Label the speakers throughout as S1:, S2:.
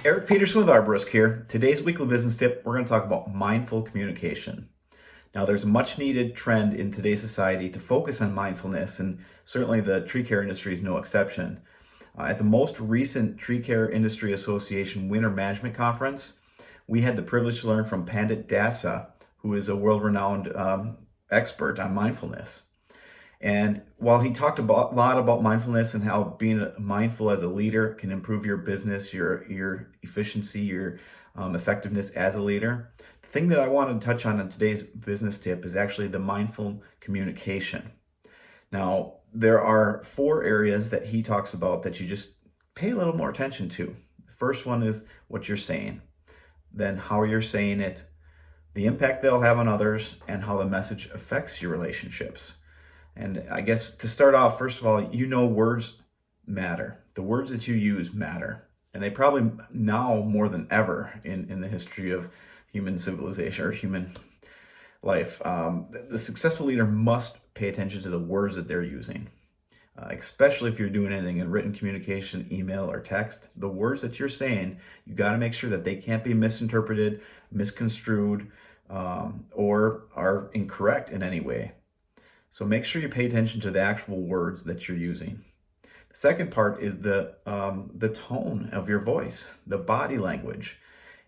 S1: Eric Peterson with Arborist here. Today's weekly business tip, we're going to talk about mindful communication. Now, there's a much needed trend in today's society to focus on mindfulness, and certainly the tree care industry is no exception. At the most recent Tree Care Industry Association Winter Management Conference, we had the privilege to learn from Pandit Dasa, who is a world-renowned expert on mindfulness. And while he talked a lot about mindfulness and how being mindful as a leader can improve your business, your efficiency, your effectiveness as a leader, the thing that I wanted to touch on in today's business tip is actually the mindful communication. Now, there are 4 areas that he talks about that you just pay a little more attention to. The first one is what you're saying, then how you're saying it, the impact that'll have on others, and how the message affects your relationships. And I guess to start off, first of all, words matter. The words that you use matter. And they probably now more than ever in the history of human civilization or human life. The successful leader must pay attention to the words that they're using. Especially if you're doing anything in written communication, email, or text. The words that you're saying, you got to make sure that they can't be misinterpreted, misconstrued, or are incorrect in any way. So make sure you pay attention to the actual words that you're using. The second part is the tone of your voice, the body language.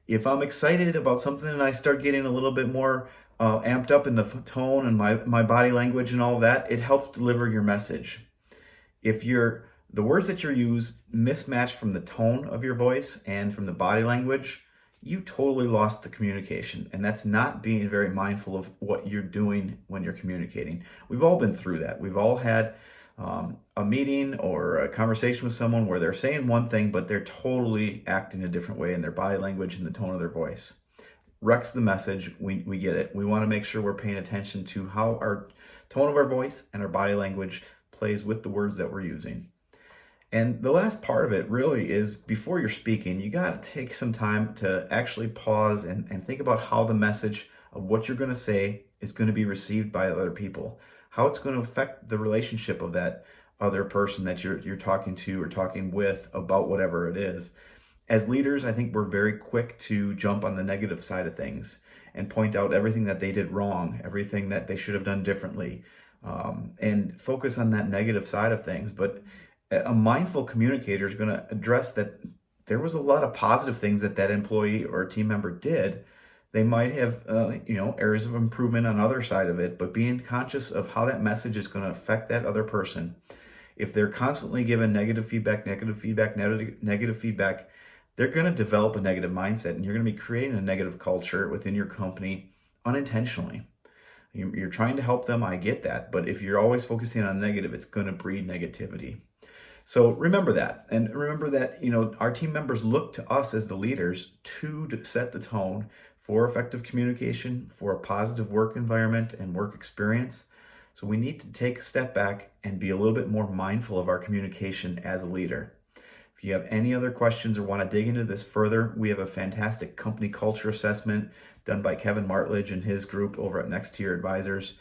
S1: If I'm excited about something and I start getting a little bit more amped up in the tone and my body language and all of that, it helps deliver your message. If the words that you use mismatch from the tone of your voice and from the body language, you totally lost the communication. And that's not being very mindful of what you're doing when you're communicating. We've all been through that. We've all had a meeting or a conversation with someone where they're saying one thing, but they're totally acting a different way in their body language and the tone of their voice. Wrecks the message. We get it. We want to make sure we're paying attention to how our tone of our voice and our body language plays with the words that we're using. And the last part of it really is before you're speaking, you got to take some time to actually pause and think about how the message of what you're going to say is going to be received by other people, how it's going to affect the relationship of that other person that you're talking to or talking with about whatever it is. As leaders, I think we're very quick to jump on the negative side of things and point out everything that they did wrong, everything that they should have done differently, and focus on that negative side of things. But a mindful communicator is going to address that there was a lot of positive things that employee or team member did. They might have, areas of improvement on other side of it, but being conscious of how that message is going to affect that other person. If they're constantly given negative feedback, they're going to develop a negative mindset, and you're going to be creating a negative culture within your company unintentionally. You're trying to help them, I get that, but if you're always focusing on negative, it's going to breed negativity. So remember that, and remember that our team members look to us as the leaders to set the tone for effective communication, for a positive work environment and work experience. So we need to take a step back and be a little bit more mindful of our communication as a leader. If you have any other questions or want to dig into this further, we have a fantastic company culture assessment done by Kevin Martlage and his group over at Next Tier Advisors.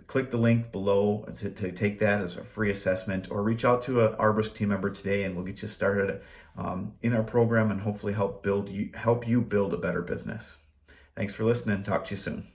S1: Click the link below to take that as a free assessment, or reach out to an Arborist team member today and we'll get you started in our program and hopefully help you build a better business. Thanks for listening. Talk to you soon.